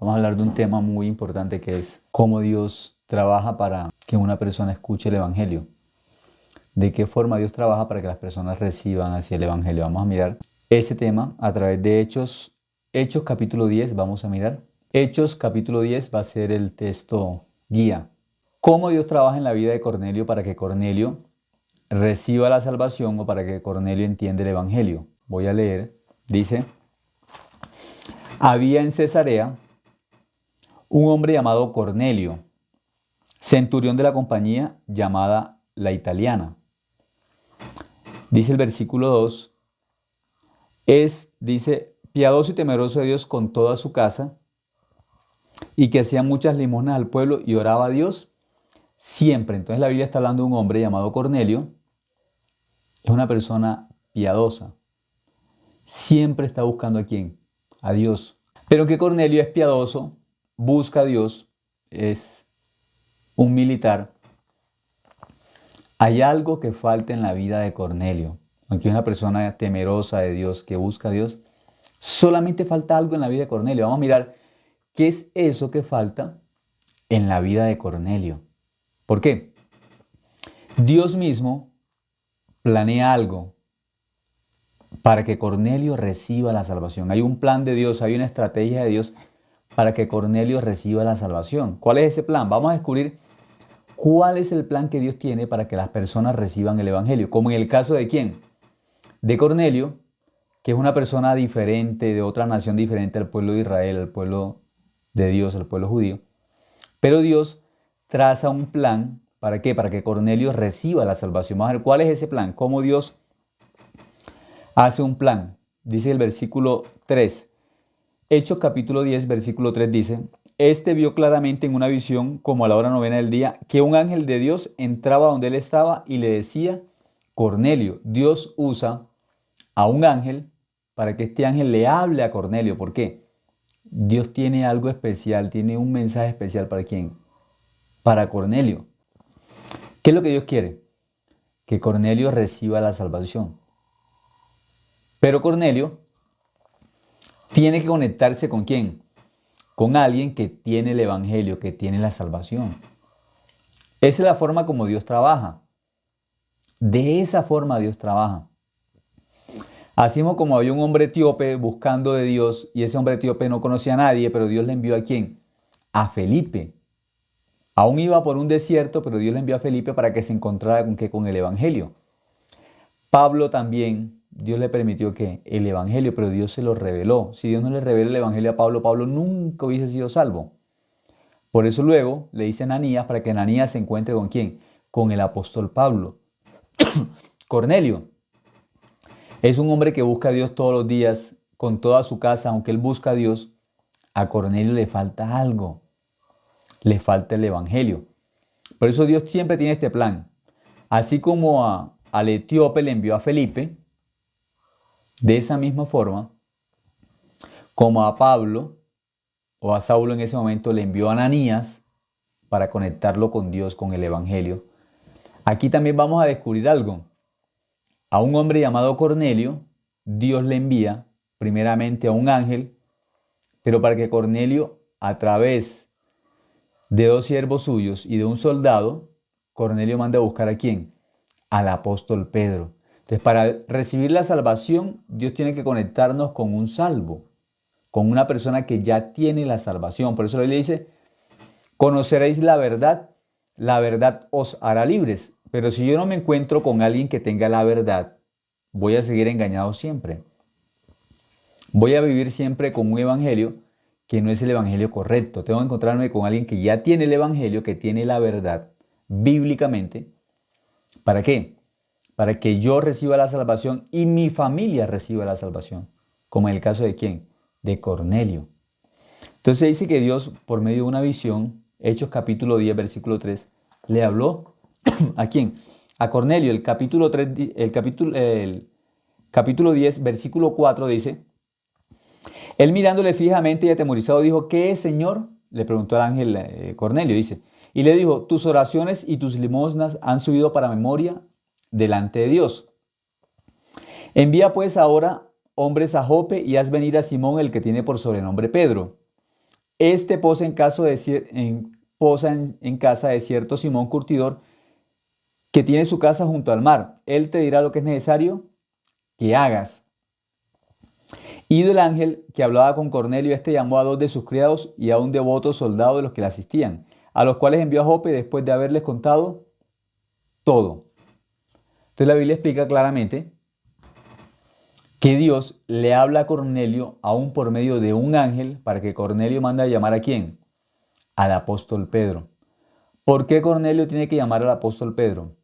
Vamos a hablar de un tema muy importante que es cómo Dios trabaja para que una persona escuche el Evangelio. De qué forma Dios trabaja para que las personas reciban así el Evangelio. Vamos a mirar ese tema a través de Hechos. Hechos capítulo 10, vamos a mirar. Hechos capítulo 10 va a ser el texto guía. Cómo Dios trabaja en la vida de Cornelio para que Cornelio reciba la salvación o para que Cornelio entienda el Evangelio. Voy a leer. Dice: había en Cesarea un hombre llamado Cornelio, centurión de la compañía llamada La Italiana. Dice el versículo 2, dice, piadoso y temeroso de Dios con toda su casa, y que hacía muchas limosnas al pueblo y oraba a Dios siempre. Entonces la Biblia está hablando de un hombre llamado Cornelio. Es una persona piadosa. Siempre está buscando ¿a quién? A Dios. Pero que Cornelio es piadoso, busca a Dios, es un militar. Hay algo que falta en la vida de Cornelio. Aunque es una persona temerosa de Dios, que busca a Dios, solamente falta algo en la vida de Cornelio. Vamos a mirar qué es eso que falta en la vida de Cornelio. ¿Por qué? Dios mismo planea algo para que Cornelio reciba la salvación. Hay un plan de Dios, hay una estrategia de Dios para que Cornelio reciba la salvación. ¿Cuál es ese plan? Vamos a descubrir cuál es el plan que Dios tiene para que las personas reciban el Evangelio. Como en el caso de ¿quién? De Cornelio, que es una persona diferente, de otra nación diferente al pueblo de Israel, al pueblo de Dios, al pueblo judío. Pero Dios traza un plan, ¿para qué? Para que Cornelio reciba la salvación. Vamos a ver cuál es ese plan, cómo Dios hace un plan. Dice el versículo 3. Hechos capítulo 10, versículo 3 dice: este vio claramente en una visión, como a la hora novena del día, que un ángel de Dios entraba donde él estaba y le decía: Cornelio. Dios usa a un ángel para que este ángel le hable a Cornelio. ¿Por qué? Dios tiene algo especial, tiene un mensaje especial ¿para quién? Para Cornelio. ¿Qué es lo que Dios quiere? Que Cornelio reciba la salvación. Pero Cornelio tiene que conectarse ¿con quién? Con alguien que tiene el Evangelio, que tiene la salvación. Esa es la forma como Dios trabaja. De esa forma Dios trabaja. Así como había un hombre etíope buscando de Dios y ese hombre etíope no conocía a nadie, pero Dios le envió ¿a quién? A Felipe. Aún iba por un desierto, pero Dios le envió a Felipe para que se encontrara ¿con qué? Con el Evangelio. Pablo también, Dios le permitió que el Evangelio, pero Dios se lo reveló. Si Dios no le revela el Evangelio a Pablo, Pablo nunca hubiese sido salvo. Por eso luego le dice a Ananías para que Ananías se encuentre ¿con quién? Con el apóstol Pablo. Cornelio es un hombre que busca a Dios todos los días, con toda su casa, aunque él busca a Dios, a Cornelio le falta algo. Le falta el Evangelio. Por eso Dios siempre tiene este plan. Así como al etíope le envió a Felipe, de esa misma forma, como a Pablo o a Saulo en ese momento le envió a Ananías para conectarlo con Dios, con el Evangelio. Aquí también vamos a descubrir algo. A un hombre llamado Cornelio, Dios le envía primeramente a un ángel, pero para que Cornelio, a través de dos siervos suyos y de un soldado, Cornelio manda a buscar ¿a quién? Al apóstol Pedro. Entonces, para recibir la salvación, Dios tiene que conectarnos con un salvo, con una persona que ya tiene la salvación. Por eso la Biblia dice: conoceréis la verdad os hará libres. Pero si yo no me encuentro con alguien que tenga la verdad, voy a seguir engañado siempre. Voy a vivir siempre con un evangelio que no es el evangelio correcto. Tengo que encontrarme con alguien que ya tiene el evangelio, que tiene la verdad bíblicamente. ¿Para qué? Para que yo reciba la salvación y mi familia reciba la salvación. Como en el caso de ¿quién? De Cornelio. Entonces dice que Dios, por medio de una visión, Hechos capítulo 10, versículo 3, le habló ¿a quién? A Cornelio. El capítulo 10, versículo 4 dice: él mirándole fijamente y atemorizado dijo: ¿qué es, Señor? Le preguntó al ángel Cornelio, dice. Y le dijo: tus oraciones y tus limosnas han subido para memoria delante de Dios. Envía pues ahora hombres a Jope y haz venir a Simón, el que tiene por sobrenombre Pedro. Este posa en casa de cierto Simón Curtidor, que tiene su casa junto al mar. Él te dirá lo que es necesario que hagas. Y del ángel que hablaba con Cornelio, este llamó a dos de sus criados y a un devoto soldado de los que le asistían, a los cuales envió a Jope después de haberles contado todo. Entonces la Biblia explica claramente que Dios le habla a Cornelio aún por medio de un ángel para que Cornelio mande a llamar ¿a quién? Al apóstol Pedro. ¿Por qué Cornelio tiene que llamar al apóstol Pedro?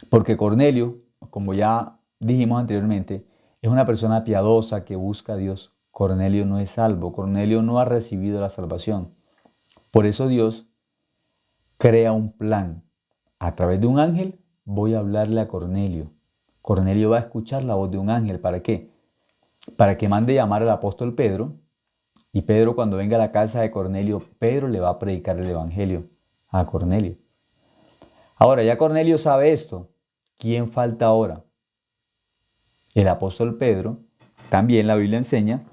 Porque Cornelio, como ya dijimos anteriormente, es una persona piadosa que busca a Dios. Cornelio no es salvo, Cornelio no ha recibido la salvación. Por eso Dios crea un plan. A través de un ángel voy a hablarle a Cornelio. Cornelio va a escuchar la voz de un ángel. ¿Para qué? Para que mande llamar al apóstol Pedro. Y Pedro, cuando venga a la casa de Cornelio, Pedro le va a predicar el evangelio a Cornelio. Ahora, ya Cornelio sabe esto. ¿Quién falta ahora? El apóstol Pedro. También la Biblia enseña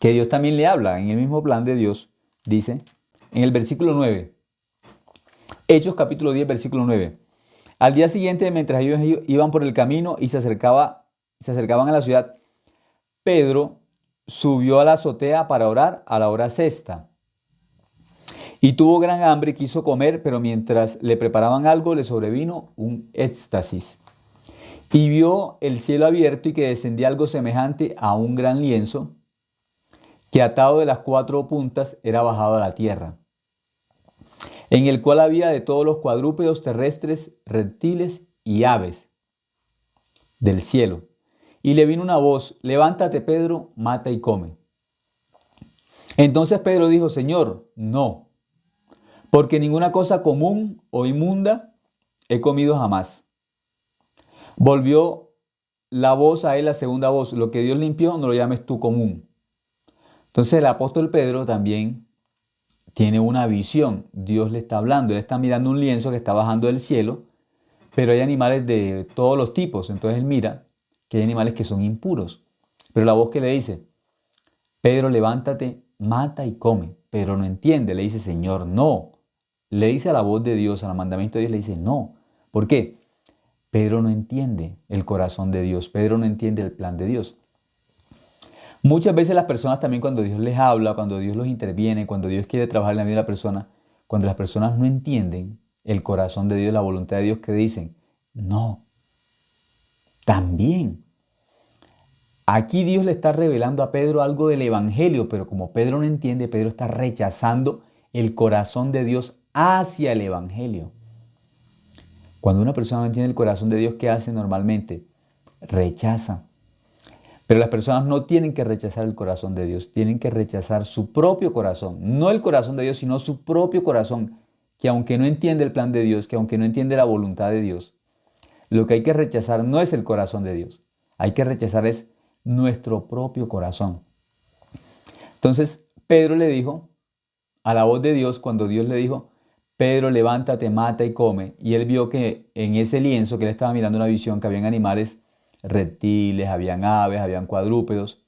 que Dios también le habla. En el mismo plan de Dios, dice en el versículo 9. Hechos capítulo 10, versículo 9. Al día siguiente, mientras ellos iban por el camino y se acercaban a la ciudad, Pedro subió a la azotea para orar a la hora sexta. Y tuvo gran hambre y quiso comer, pero mientras le preparaban algo, le sobrevino un éxtasis. Y vio el cielo abierto y que descendía algo semejante a un gran lienzo, que atado de las cuatro puntas era bajado a la tierra, en el cual había de todos los cuadrúpedos terrestres, reptiles y aves del cielo. Y le vino una voz: levántate, Pedro, mata y come. Entonces Pedro dijo: Señor, no, porque ninguna cosa común o inmunda he comido jamás. Volvió la voz a él, la segunda voz: lo que Dios limpió, no lo llames tú común. Entonces el apóstol Pedro también tiene una visión. Dios le está hablando, él está mirando un lienzo que está bajando del cielo, pero hay animales de todos los tipos. Entonces él mira que hay animales que son impuros. Pero la voz que le dice: Pedro, levántate, mata y come. Pedro no entiende, le dice: Señor, no. Le dice a la voz de Dios, al mandamiento de Dios, le dice: no. ¿Por qué? Pedro no entiende el corazón de Dios. Pedro no entiende el plan de Dios. Muchas veces las personas también, cuando Dios les habla, cuando Dios los interviene, cuando Dios quiere trabajar en la vida de la persona, cuando las personas no entienden el corazón de Dios, la voluntad de Dios, que dicen: no. También. Aquí Dios le está revelando a Pedro algo del evangelio, pero como Pedro no entiende, Pedro está rechazando el corazón de Dios hacia el evangelio. Cuando una persona no entiende el corazón de Dios, ¿qué hace normalmente? Rechaza. Pero las personas no tienen que rechazar el corazón de Dios, tienen que rechazar su propio corazón. No el corazón de Dios, sino su propio corazón, que aunque no entiende el plan de Dios, que aunque no entiende la voluntad de Dios, lo que hay que rechazar no es el corazón de Dios. Hay que rechazar es nuestro propio corazón. Entonces Pedro le dijo a la voz de Dios, cuando Dios le dijo: Pedro, levántate, mata y come. Y él vio que en ese lienzo que él estaba mirando, una visión, que habían animales, reptiles, habían aves, habían cuadrúpedos.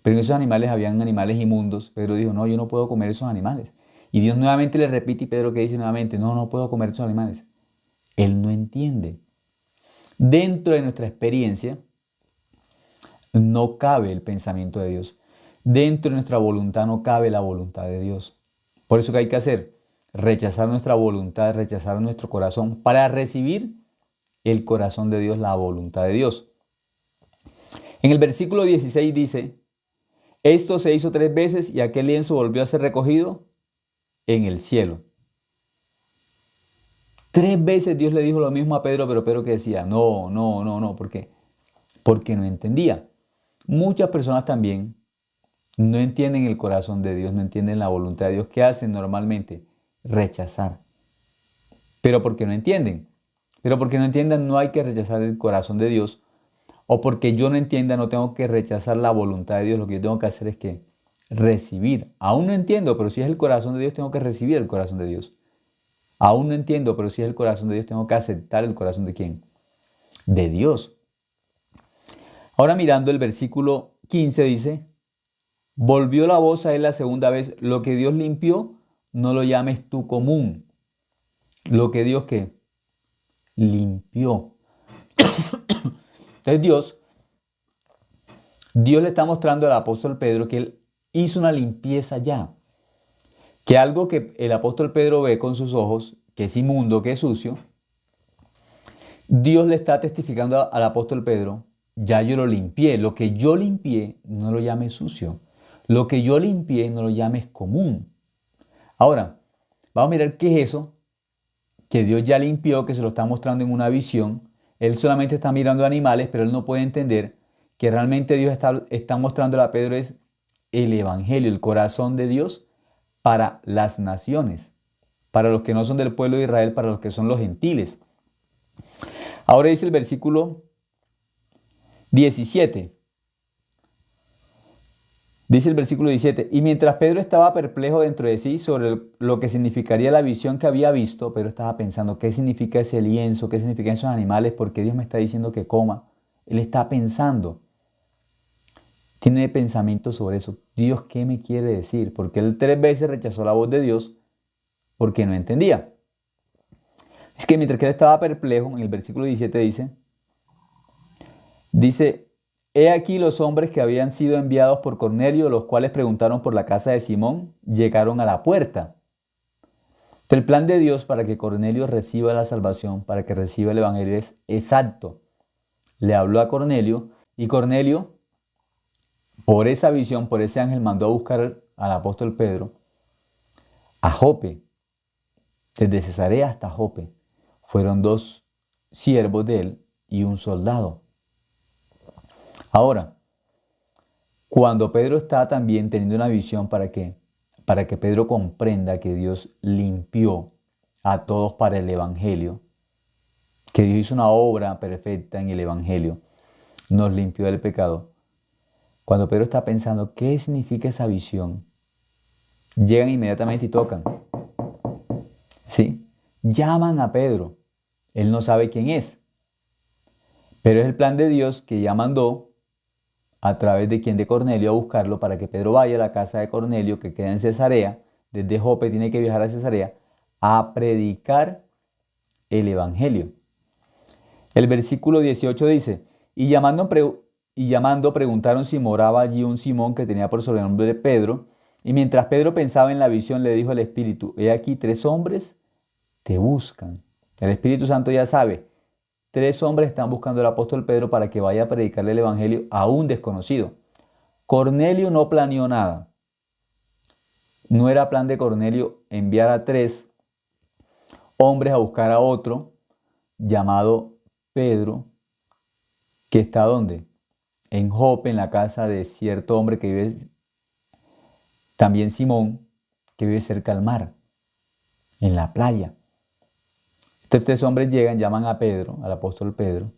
Pero en esos animales habían animales inmundos. Pedro dijo: no, yo no puedo comer esos animales. Y Dios nuevamente le repite, y Pedro que dice nuevamente: no, no puedo comer esos animales. Él no entiende. Dentro de nuestra experiencia no cabe el pensamiento de Dios. Dentro de nuestra voluntad no cabe la voluntad de Dios. Por eso, ¿qué hay que hacer? Rechazar nuestra voluntad, rechazar nuestro corazón para recibir el corazón de Dios, la voluntad de Dios. En el versículo 16 dice: esto se hizo 3 veces y aquel lienzo volvió a ser recogido en el cielo. 3 veces Dios le dijo lo mismo a Pedro, pero Pedro que decía: no, no, no, no. ¿Por qué? Porque no entendía. Muchas personas también no entienden el corazón de Dios, no entienden la voluntad de Dios. ¿Qué hacen normalmente? Rechazar. Pero porque no entienden. Pero porque no entiendan, no hay que rechazar el corazón de Dios. O porque yo no entienda, no tengo que rechazar la voluntad de Dios. Lo que yo tengo que hacer es que recibir. Aún no entiendo, pero si es el corazón de Dios, tengo que recibir el corazón de Dios. Aún no entiendo, pero si es el corazón de Dios, tengo que aceptar el corazón de ¿quién? De Dios. Ahora, mirando el versículo 15, dice: Volvió la voz a él la segunda vez. Lo que Dios limpió, no lo llames tú común. Lo que Dios ¿qué? Limpió. Entonces Dios le está mostrando al apóstol Pedro que él hizo una limpieza ya. Que algo que el apóstol Pedro ve con sus ojos, que es inmundo, que es sucio, Dios le está testificando al apóstol Pedro, ya yo lo limpié. Lo que yo limpié, no lo llames sucio. Lo que yo limpié, no lo llames común. Ahora, vamos a mirar qué es eso que Dios ya limpió, que se lo está mostrando en una visión. Él solamente está mirando animales, pero él no puede entender que realmente Dios está mostrándole a Pedro es el evangelio, el corazón de Dios para las naciones, para los que no son del pueblo de Israel, para los que son los gentiles. Ahora dice el versículo 17. Dice el versículo 17, y mientras Pedro estaba perplejo dentro de sí sobre lo que significaría la visión que había visto, Pedro estaba pensando, ¿qué significa ese lienzo? ¿Qué significan esos animales? ¿Por qué Dios me está diciendo que coma? Él está pensando, tiene pensamiento sobre eso. Dios, ¿qué me quiere decir? Porque él 3 veces rechazó la voz de Dios porque no entendía. Es que mientras que él estaba perplejo, en el versículo 17 dice, he aquí los hombres que habían sido enviados por Cornelio, los cuales preguntaron por la casa de Simón, llegaron a la puerta. Entonces, el plan de Dios para que Cornelio reciba la salvación, para que reciba el evangelio es exacto. Le habló a Cornelio y Cornelio, por esa visión, por ese ángel, mandó a buscar al apóstol Pedro a Jope, desde Cesarea hasta Jope. Fueron 2 siervos de él y un soldado. Ahora, cuando Pedro está también teniendo una visión para que Pedro comprenda que Dios limpió a todos para el evangelio, que Dios hizo una obra perfecta en el evangelio, nos limpió del pecado. Cuando Pedro está pensando qué significa esa visión, llegan inmediatamente y tocan. ¿Sí? Llaman a Pedro. Él no sabe quién es. Pero es el plan de Dios que ya mandó a través de quien, de Cornelio, a buscarlo para que Pedro vaya a la casa de Cornelio que queda en Cesarea. Desde Jope tiene que viajar a Cesarea a predicar el evangelio. El versículo 18 dice, y llamando preguntaron si moraba allí un Simón que tenía por sobrenombre Pedro. Y mientras Pedro pensaba en la visión, le dijo al Espíritu, he aquí 3 hombres te buscan. El Espíritu Santo ya sabe, 3 hombres están buscando al apóstol Pedro para que vaya a predicarle el evangelio a un desconocido. Cornelio no planeó nada. No era plan de Cornelio enviar a 3 hombres a buscar a otro llamado Pedro, que está ¿dónde? En Jope, en la casa de cierto hombre que vive, también Simón, que vive cerca al mar, en la playa. Estos 3 hombres llegan, llaman a Pedro, al apóstol Pedro,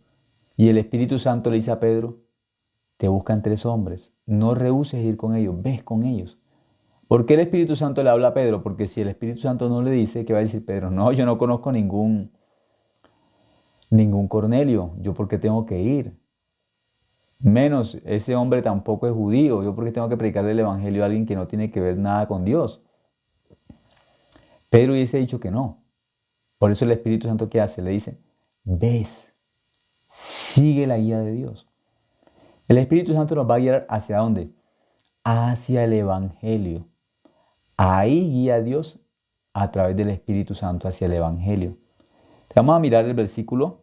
y el Espíritu Santo le dice a Pedro, te buscan 3 hombres, no rehuses ir con ellos, ves con ellos. ¿Por qué el Espíritu Santo le habla a Pedro? Porque si el Espíritu Santo no le dice, ¿qué va a decir Pedro? No, yo no conozco ningún Cornelio, ¿yo por qué tengo que ir? Menos, ese hombre tampoco es judío, ¿yo por qué tengo que predicarle el evangelio a alguien que no tiene que ver nada con Dios? Pedro hubiese dicho que no. Por eso el Espíritu Santo, ¿qué hace? Le dice, ves, sigue la guía de Dios. El Espíritu Santo nos va a guiar ¿hacia dónde? Hacia el evangelio. Ahí guía a Dios a través del Espíritu Santo hacia el evangelio. Vamos a mirar el versículo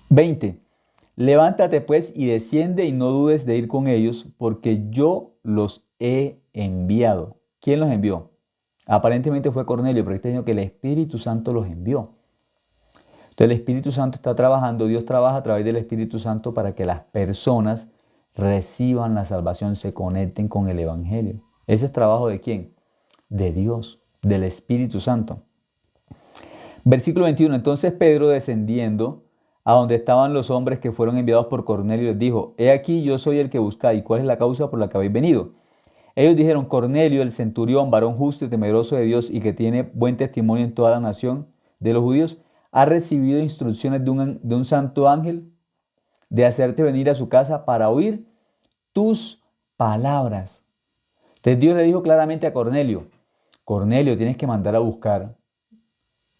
20. Levántate pues y desciende y no dudes de ir con ellos, porque yo los he enviado. ¿Quién los envió? Aparentemente fue Cornelio, pero está diciendo que el Espíritu Santo los envió. Entonces el Espíritu Santo está trabajando, Dios trabaja a través del Espíritu Santo para que las personas reciban la salvación, se conecten con el evangelio. Ese es trabajo ¿de quién? De Dios, del Espíritu Santo. Versículo 21. Entonces Pedro, descendiendo a donde estaban los hombres que fueron enviados por Cornelio, les dijo, he aquí yo soy el que buscáis, ¿cuál es la causa por la que habéis venido? Ellos dijeron, Cornelio, el centurión, varón justo y temeroso de Dios y que tiene buen testimonio en toda la nación de los judíos, ha recibido instrucciones de un santo ángel de hacerte venir a su casa para oír tus palabras. Entonces Dios le dijo claramente a Cornelio, Cornelio, tienes que mandar a buscar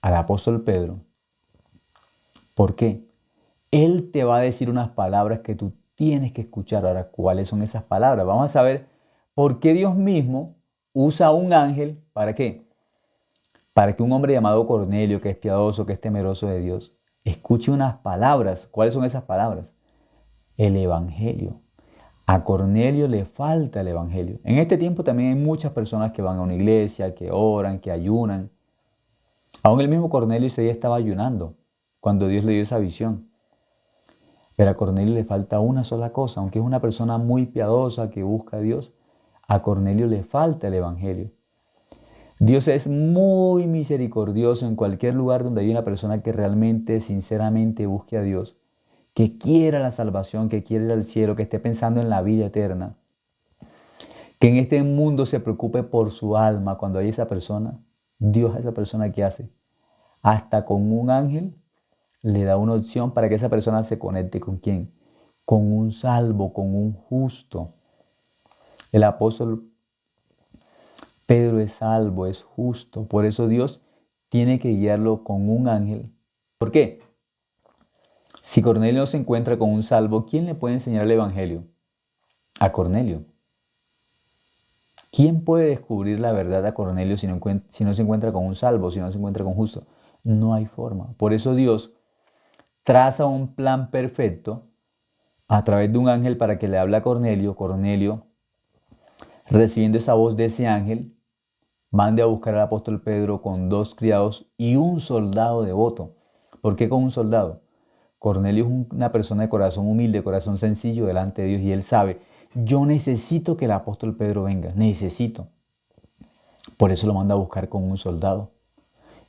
al apóstol Pedro. ¿Por qué? Él te va a decir unas palabras que tú tienes que escuchar. Ahora, ¿cuáles son esas palabras? Vamos a saber por qué Dios mismo usa a un ángel. ¿Para qué? Para que un hombre llamado Cornelio, que es piadoso, que es temeroso de Dios, escuche unas palabras. ¿Cuáles son esas palabras? El Evangelio. A Cornelio le falta el Evangelio. En este tiempo también hay muchas personas que van a una iglesia, que oran, que ayunan. Aún el mismo Cornelio ese día estaba ayunando cuando Dios le dio esa visión. Pero a Cornelio le falta una sola cosa. Aunque es una persona muy piadosa que busca a Dios, a Cornelio le falta el Evangelio. Dios es muy misericordioso en cualquier lugar donde hay una persona que realmente, sinceramente busque a Dios, que quiera la salvación, que quiera ir al cielo, que esté pensando en la vida eterna, que en este mundo se preocupe por su alma. Cuando hay esa persona, Dios a esa persona, ¿qué hace? Hasta con un ángel le da una opción para que esa persona se conecte ¿con quién? Con un salvo, con un justo. El apóstol Pedro es salvo, es justo. Por eso Dios tiene que guiarlo con un ángel. ¿Por qué? Si Cornelio no se encuentra con un salvo, ¿quién le puede enseñar el Evangelio? A Cornelio. ¿Quién puede descubrir la verdad a Cornelio si no se encuentra con un salvo, si no se encuentra con justo? No hay forma. Por eso Dios traza un plan perfecto a través de un ángel para que le hable a Cornelio. Cornelio, recibiendo esa voz de ese ángel, mande a buscar al apóstol Pedro con 2 criados y un soldado devoto. ¿Por qué con un soldado? Cornelio es una persona de corazón humilde, corazón sencillo delante de Dios, y él sabe, yo necesito que el apóstol Pedro venga, necesito. Por eso lo manda a buscar con un soldado.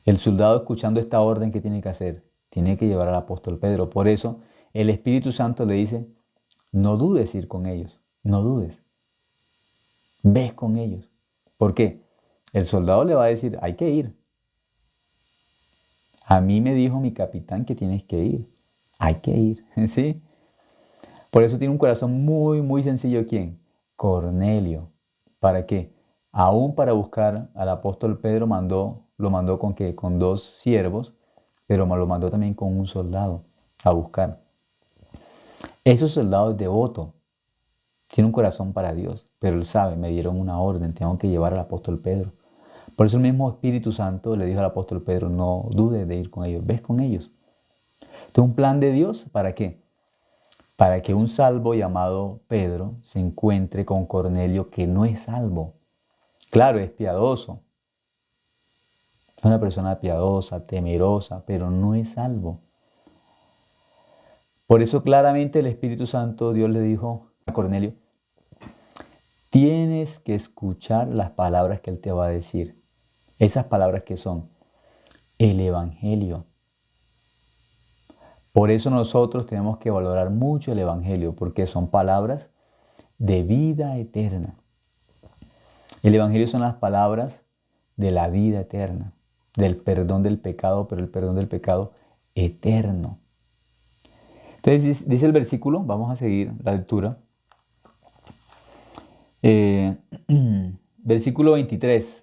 El soldado, escuchando esta orden, ¿qué tiene que hacer? Tiene que llevar al apóstol Pedro. Por eso el Espíritu Santo le dice, no dudes ir con ellos, no dudes. Ves con ellos. ¿Por qué? El soldado le va a decir, hay que ir. A mí me dijo mi capitán que tienes que ir. Hay que ir, ¿sí? Por eso tiene un corazón muy, muy sencillo. ¿Quién? Cornelio. ¿Para qué? Aún para buscar al apóstol Pedro lo mandó con qué? Con 2 siervos, pero lo mandó también con un soldado a buscar. Esos soldados devotos tienen un corazón para Dios, pero él sabe, me dieron una orden, tengo que llevar al apóstol Pedro. Por eso el mismo Espíritu Santo le dijo al apóstol Pedro, no dudes de ir con ellos, ves con ellos. Este es un plan de Dios, ¿para qué? Para que un salvo llamado Pedro se encuentre con Cornelio, que no es salvo. Claro, es piadoso. Es una persona piadosa, temerosa, pero no es salvo. Por eso claramente el Espíritu Santo, Dios le dijo a Cornelio, tienes que escuchar las palabras que Él te va a decir. Esas palabras que son el Evangelio. Por eso nosotros tenemos que valorar mucho el Evangelio, porque son palabras de vida eterna. El Evangelio son las palabras de la vida eterna, del perdón del pecado, pero el perdón del pecado eterno. Entonces dice el versículo, vamos a seguir la lectura. Versículo 23.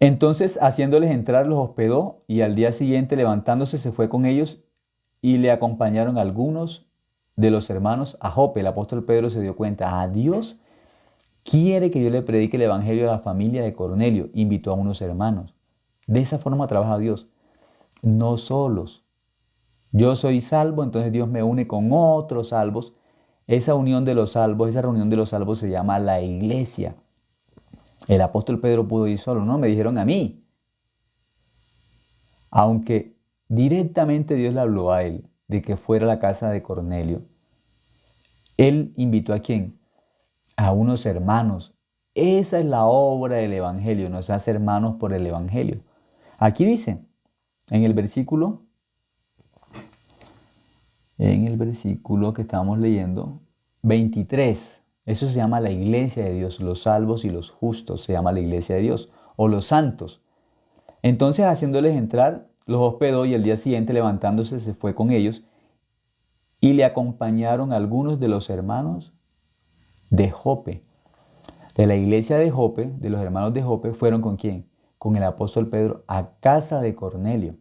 Entonces, haciéndoles entrar, los hospedó, y al día siguiente, levantándose, se fue con ellos, y le acompañaron algunos de los hermanos a Jope. El apóstol Pedro se dio cuenta, Dios quiere que yo le predique el evangelio a la familia de Cornelio. Invitó a unos hermanos. De esa forma trabaja Dios, no solos. Yo soy salvo, entonces Dios me une con otros salvos. Esa unión de los salvos, esa reunión de los salvos se llama la iglesia. El apóstol Pedro pudo ir solo, no, me dijeron a mí. Aunque directamente Dios le habló a él de que fuera a la casa de Cornelio, él invitó ¿a quién? A unos hermanos. Esa es la obra del evangelio, nos hace hermanos por el evangelio. Aquí dice, en el versículo que estábamos leyendo, 23, eso se llama la iglesia de Dios, los salvos y los justos, se llama la iglesia de Dios, o los santos. Entonces, haciéndoles entrar, los hospedó, y al día siguiente, levantándose, se fue con ellos, y le acompañaron algunos de los hermanos de Jope. De la iglesia de Jope, de los hermanos de Jope, fueron ¿con quién? Con el apóstol Pedro a casa de Cornelio.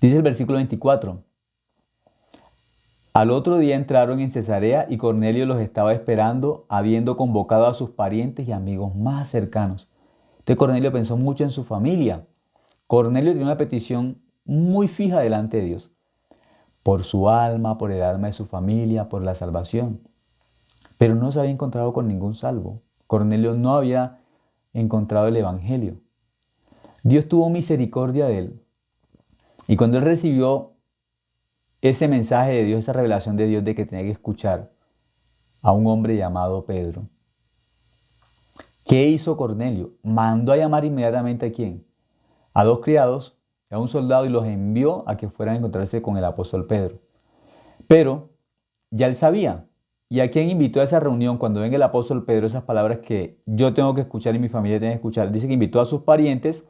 Dice el versículo 24. Al otro día entraron en Cesarea y Cornelio los estaba esperando, habiendo convocado a sus parientes y amigos más cercanos. Entonces Cornelio pensó mucho en su familia. Cornelio tiene una petición muy fija delante de Dios. Por su alma, por el alma de su familia, por la salvación. Pero no se había encontrado con ningún salvo. Cornelio no había encontrado el evangelio. Dios tuvo misericordia de él. Y cuando él recibió ese mensaje de Dios, esa revelación de Dios de que tenía que escuchar a un hombre llamado Pedro, ¿qué hizo Cornelio? Mandó a llamar inmediatamente ¿a quién? A dos criados, a un soldado, y los envió a que fueran a encontrarse con el apóstol Pedro. Pero ya él sabía. ¿Y a quién invitó a esa reunión cuando venga el apóstol Pedro? Esas palabras que yo tengo que escuchar y mi familia tiene que escuchar. Dice que invitó a sus parientes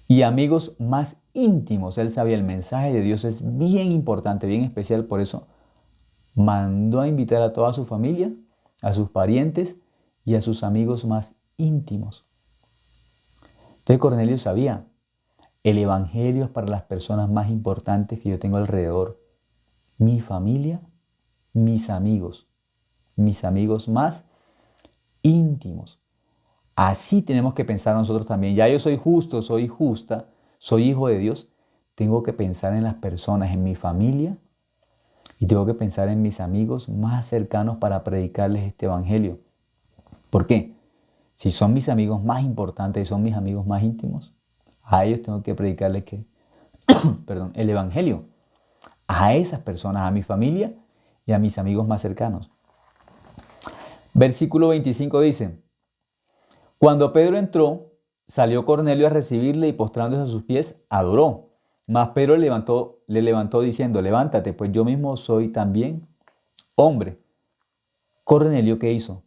y amigos más íntimos. Él sabía, el mensaje de Dios es bien importante, bien especial. Por eso mandó a invitar a toda su familia, a sus parientes y a sus amigos más íntimos. Entonces Cornelio sabía, el evangelio es para las personas más importantes que yo tengo alrededor. Mi familia, mis amigos más íntimos. Así tenemos que pensar nosotros también. Ya yo soy justo, soy justa, soy hijo de Dios. Tengo que pensar en las personas, en mi familia, y tengo que pensar en mis amigos más cercanos para predicarles este evangelio. ¿Por qué? Si son mis amigos más importantes y son mis amigos más íntimos, a ellos tengo que predicarles el evangelio. A esas personas, a mi familia y a mis amigos más cercanos. Versículo 25 dice: Cuando Pedro entró, salió Cornelio a recibirle y postrándose a sus pies, adoró. Mas Pedro le levantó diciendo: Levántate, pues yo mismo soy también hombre. Cornelio, ¿qué hizo?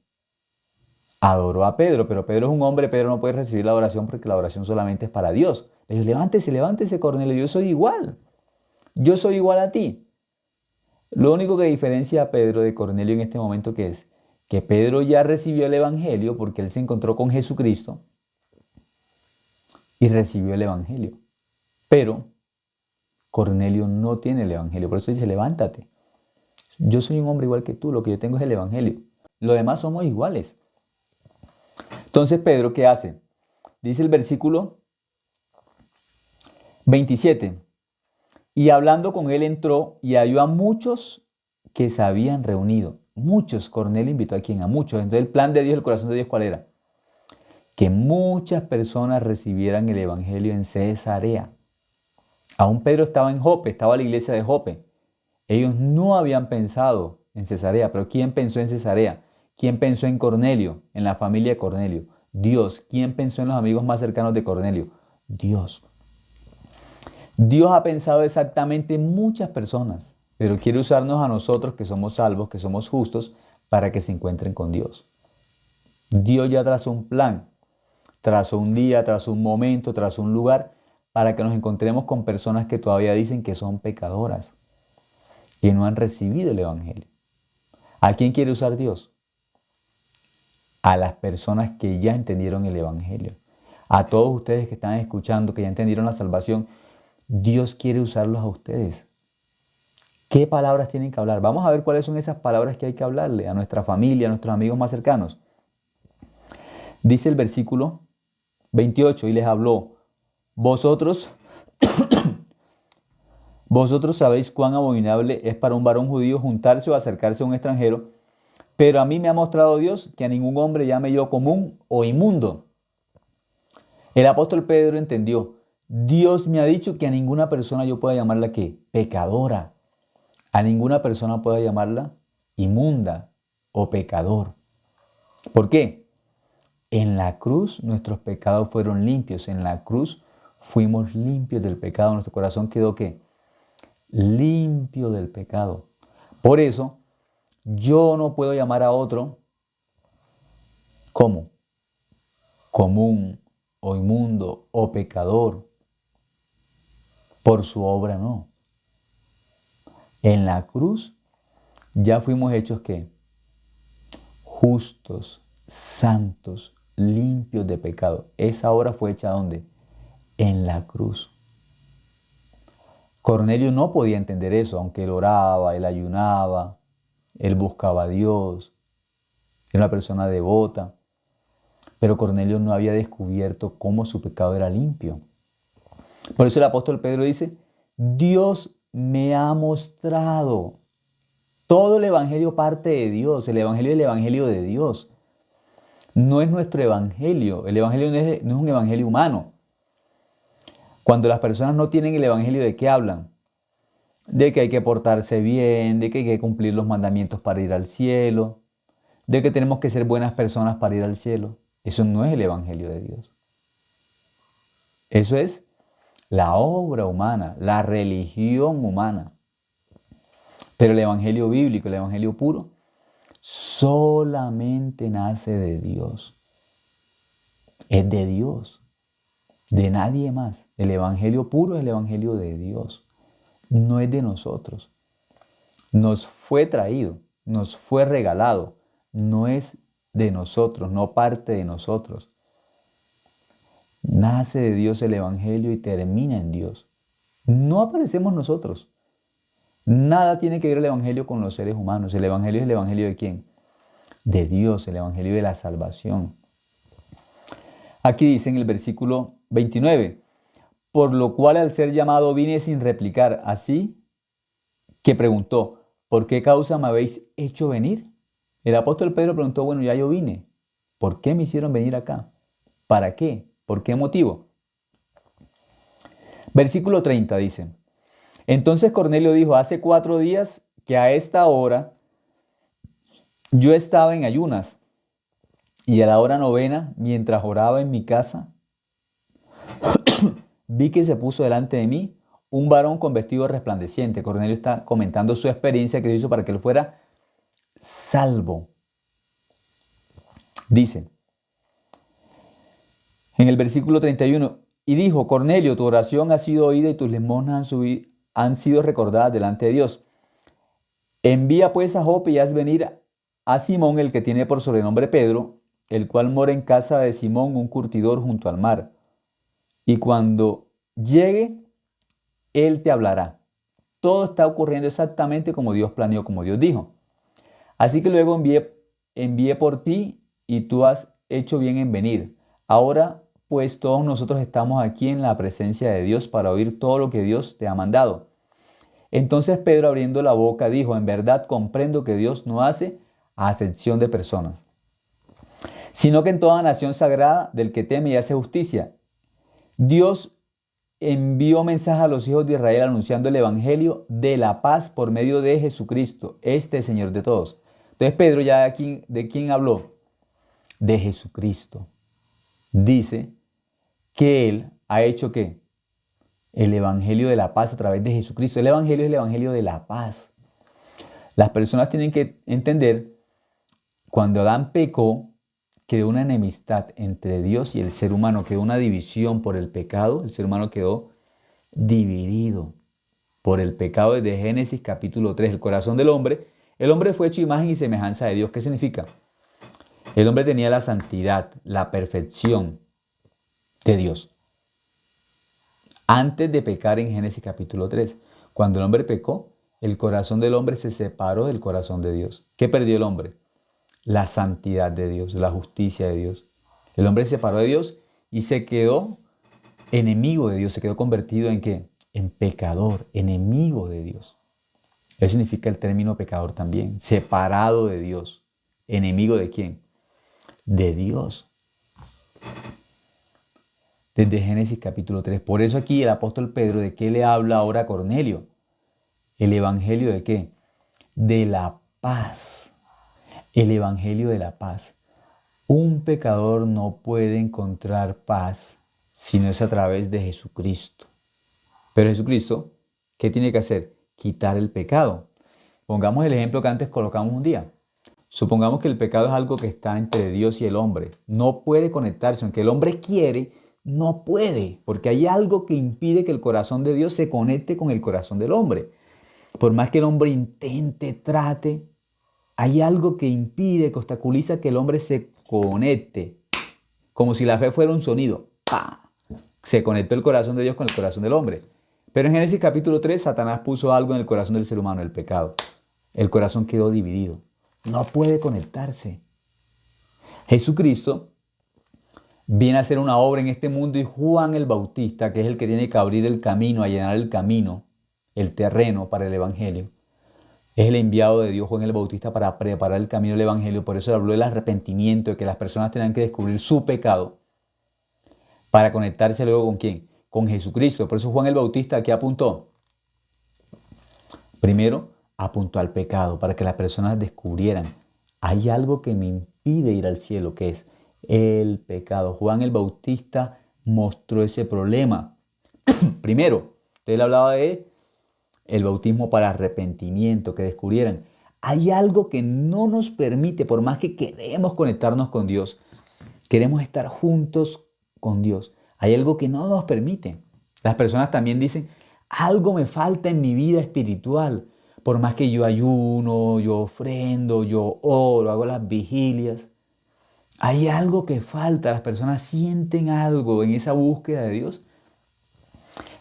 Adoró a Pedro, pero Pedro es un hombre, Pedro no puede recibir la adoración porque la oración solamente es para Dios. Le dijo: Levántese, levántese, Cornelio, yo soy igual a ti. Lo único que diferencia a Pedro de Cornelio en este momento, ¿qué es? Que Pedro ya recibió el evangelio porque él se encontró con Jesucristo y recibió el evangelio. Pero Cornelio no tiene el evangelio, por eso dice: levántate. Yo soy un hombre igual que tú, lo que yo tengo es el evangelio. Los demás somos iguales. Entonces Pedro, ¿qué hace? Dice el versículo 27. Y hablando con él entró y halló a muchos que se habían reunido. Muchos. Cornelio invitó a quién? A muchos. Entonces el plan de Dios, el corazón de Dios, ¿cuál era? Que muchas personas recibieran el evangelio en Cesarea. Aún Pedro estaba en Jope, estaba la iglesia de Jope. Ellos no habían pensado en Cesarea, pero ¿quién pensó en Cesarea? ¿Quién pensó en Cornelio, en la familia de Cornelio? Dios. ¿Quién pensó en los amigos más cercanos de Cornelio? Dios. Dios ha pensado exactamente en muchas personas, pero quiere usarnos a nosotros que somos salvos, que somos justos, para que se encuentren con Dios. Dios ya trazó un plan, trazó un día, trazó un momento, trazó un lugar, para que nos encontremos con personas que todavía dicen que son pecadoras, que no han recibido el evangelio. ¿A quién quiere usar Dios? A las personas que ya entendieron el evangelio. A todos ustedes que están escuchando, que ya entendieron la salvación, Dios quiere usarlos a ustedes. ¿Qué palabras tienen que hablar? Vamos a ver cuáles son esas palabras que hay que hablarle a nuestra familia, a nuestros amigos más cercanos. Dice el versículo 28, y les habló: Vosotros sabéis cuán abominable es para un varón judío juntarse o acercarse a un extranjero, pero a mí me ha mostrado Dios que a ningún hombre llame yo común o inmundo. El apóstol Pedro entendió: Dios me ha dicho que a ninguna persona yo pueda llamarla ¿qué? Pecadora. A ninguna persona pueda llamarla inmunda o pecador. ¿Por qué? En la cruz nuestros pecados fueron limpios. En la cruz fuimos limpios del pecado. Nuestro corazón quedó ¿qué? Limpio del pecado. Por eso yo no puedo llamar a otro como común o inmundo o pecador por su obra, no. En la cruz ya fuimos hechos ¿qué? Justos, santos, limpios de pecado. Esa obra fue hecha ¿dónde? En la cruz. Cornelio no podía entender eso, aunque él oraba, él ayunaba, él buscaba a Dios, era una persona devota, pero Cornelio no había descubierto cómo su pecado era limpio. Por eso el apóstol Pedro dice, Dios me ha mostrado. Todo el evangelio parte de Dios, el evangelio es el evangelio de Dios. No es nuestro evangelio, el evangelio no es un evangelio humano. Cuando las personas no tienen el evangelio, ¿de qué hablan? De que hay que portarse bien, de que hay que cumplir los mandamientos para ir al cielo, de que tenemos que ser buenas personas para ir al cielo. Eso no es el evangelio de Dios. Eso es la obra humana, la religión humana. Pero el evangelio bíblico, el evangelio puro, solamente nace de Dios. Es de Dios, de nadie más. El evangelio puro es el evangelio de Dios. No es de nosotros. Nos fue traído, nos fue regalado. No es de nosotros, no parte de nosotros. Nace de Dios el evangelio y termina en Dios. No aparecemos nosotros. Nada tiene que ver el evangelio con los seres humanos. El evangelio es el evangelio ¿de quién? De Dios, el evangelio de la salvación. Aquí dice en el versículo 29, por lo cual al ser llamado vine sin replicar, así que preguntó, ¿por qué causa me habéis hecho venir? El apóstol Pedro preguntó, bueno, ya yo vine. ¿Por qué me hicieron venir acá? ¿Para qué? ¿Por qué motivo? Versículo 30 dice, entonces Cornelio dijo, hace 4 días que a esta hora yo estaba en ayunas y a la hora novena, mientras oraba en mi casa, vi que se puso delante de mí un varón con vestido resplandeciente. Cornelio está comentando su experiencia que hizo para que él fuera salvo. Dice en el versículo 31, y dijo, Cornelio, tu oración ha sido oída y tus limosnas han sido recordadas delante de Dios. Envía pues a Jope y haz venir a Simón, el que tiene por sobrenombre Pedro, el cual mora en casa de Simón, un curtidor junto al mar. Y cuando llegue, él te hablará. Todo está ocurriendo exactamente como Dios planeó, como Dios dijo. Así que luego envié por ti y tú has hecho bien en venir. Ahora pues todos nosotros estamos aquí en la presencia de Dios para oír todo lo que Dios te ha mandado. Entonces Pedro, abriendo la boca, dijo, en verdad comprendo que Dios no hace acepción de personas, sino que en toda nación sagrada del que teme y hace justicia, Dios envió mensaje a los hijos de Israel anunciando el evangelio de la paz por medio de Jesucristo, este Señor de todos. Entonces Pedro ya ¿de quién habló? De Jesucristo. Dice que Él ha hecho ¿qué? El evangelio de la paz a través de Jesucristo. El evangelio es el evangelio de la paz. Las personas tienen que entender, cuando Adán pecó, quedó una enemistad entre Dios y el ser humano, quedó una división por el pecado. El ser humano quedó dividido por el pecado desde Génesis capítulo 3. El corazón del hombre, el hombre fue hecho imagen y semejanza de Dios. ¿Qué significa? El hombre tenía la santidad, la perfección de Dios. Antes de pecar en Génesis capítulo 3, cuando el hombre pecó, el corazón del hombre se separó del corazón de Dios. ¿Qué perdió el hombre? La santidad de Dios, la justicia de Dios. El hombre se separó de Dios y se quedó enemigo de Dios, se quedó convertido ¿en qué? En pecador, enemigo de Dios. Eso significa el término pecador también, separado de Dios. ¿Enemigo de quién? De Dios. Desde Génesis capítulo 3. Por eso aquí el apóstol Pedro, ¿de qué le habla ahora a Cornelio? ¿El evangelio de qué? De la paz. El evangelio de la paz. Un pecador no puede encontrar paz si no es a través de Jesucristo. Pero Jesucristo, ¿qué tiene que hacer? Quitar el pecado. Pongamos el ejemplo que antes colocamos un día. Supongamos que el pecado es algo que está entre Dios y el hombre. No puede conectarse, aunque el hombre quiere, no puede, porque hay algo que impide que el corazón de Dios se conecte con el corazón del hombre. Por más que el hombre intente, trate, hay algo que impide, que obstaculiza que el hombre se conecte. Como si la fe fuera un sonido. ¡Pah! Se conectó el corazón de Dios con el corazón del hombre. Pero en Génesis capítulo 3, Satanás puso algo en el corazón del ser humano, el pecado. El corazón quedó dividido. No puede conectarse. Jesucristo viene a hacer una obra en este mundo y Juan el Bautista, que es el que tiene que abrir el camino, allanar el camino, el terreno para el Evangelio. Es el enviado de Dios, Juan el Bautista, para preparar el camino del Evangelio. Por eso habló del arrepentimiento, de que las personas tenían que descubrir su pecado para conectarse luego ¿con quién? Con Jesucristo. Por eso Juan el Bautista, ¿qué apuntó? Primero, apuntó al pecado, para que las personas descubrieran, hay algo que me impide ir al cielo, que es el pecado. Juan el Bautista mostró ese problema. Primero, él hablaba de el bautismo para arrepentimiento, que descubrieran. Hay algo que no nos permite, por más que queremos conectarnos con Dios, queremos estar juntos con Dios. Hay algo que no nos permite. Las personas también dicen, algo me falta en mi vida espiritual. Por más que yo ayuno, yo ofrendo, yo oro, hago las vigilias. Hay algo que falta. Las personas sienten algo en esa búsqueda de Dios.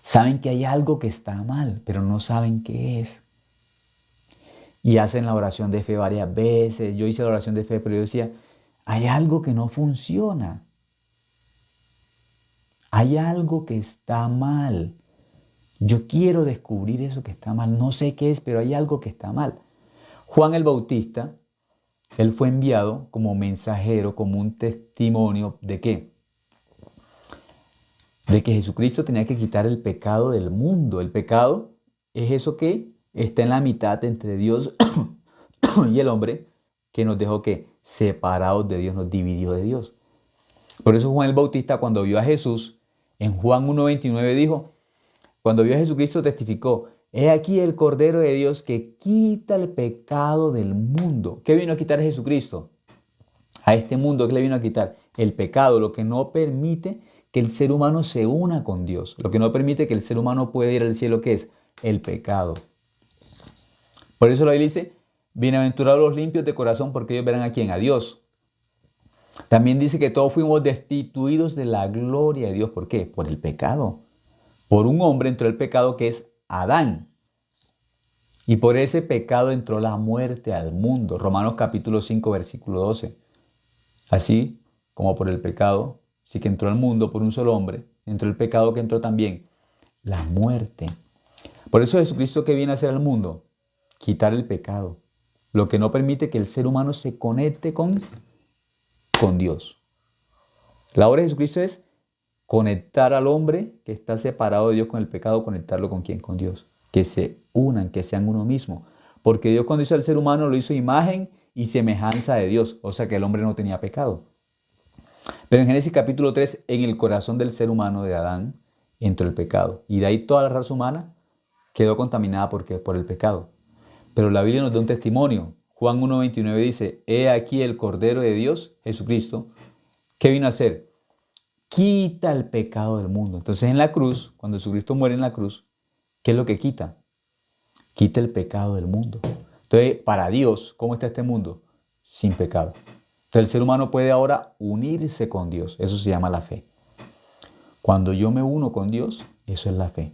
Saben que hay algo que está mal, pero no saben qué es. Y hacen la oración de fe varias veces. Yo hice la oración de fe, pero yo decía, hay algo que no funciona. Hay algo que está mal. Yo quiero descubrir eso que está mal. No sé qué es, pero hay algo que está mal. Juan el Bautista, él fue enviado como mensajero, como un testimonio ¿de qué? De que Jesucristo tenía que quitar el pecado del mundo. El pecado es eso que está en la mitad entre Dios y el hombre, que nos dejó que separados de Dios, nos dividió de Dios. Por eso Juan el Bautista, cuando vio a Jesús, en Juan 1:29 dijo, cuando vio a Jesucristo testificó, he aquí el Cordero de Dios que quita el pecado del mundo. ¿Qué vino a quitar Jesucristo? A este mundo, ¿qué le vino a quitar? El pecado, lo que no permite que el ser humano se una con Dios. Lo que no permite que el ser humano pueda ir al cielo, ¿qué es? El pecado. Por eso la Biblia dice, bienaventurados los limpios de corazón, porque ellos verán a quién, a Dios. También dice que todos fuimos destituidos de la gloria de Dios. ¿Por qué? Por el pecado. Por un hombre entró el pecado que es Adán. Y por ese pecado entró la muerte al mundo. Romanos capítulo 5, versículo 12. Así como por el pecado, sí que entró al mundo por un solo hombre, entró el pecado que entró también, la muerte. Por eso Jesucristo, ¿qué viene a hacer al mundo? Quitar el pecado. Lo que no permite que el ser humano se conecte con Dios. La obra de Jesucristo es conectar al hombre que está separado de Dios con el pecado, conectarlo con quién, con Dios. Que se unan, que sean uno mismo. Porque Dios cuando hizo al ser humano lo hizo imagen y semejanza de Dios. O sea que el hombre no tenía pecado. Pero en Génesis capítulo 3, en el corazón del ser humano de Adán entró el pecado. Y de ahí toda la raza humana quedó contaminada por el pecado. Pero la Biblia nos da un testimonio. Juan 1:29 dice, he aquí el Cordero de Dios, Jesucristo, ¿qué vino a hacer? Quita el pecado del mundo. Entonces en la cruz, cuando Jesucristo muere en la cruz, ¿qué es lo que quita? Quita el pecado del mundo. Entonces, para Dios, ¿cómo está este mundo? Sin pecado. Entonces el ser humano puede ahora unirse con Dios. Eso se llama la fe. Cuando yo me uno con Dios, eso es la fe.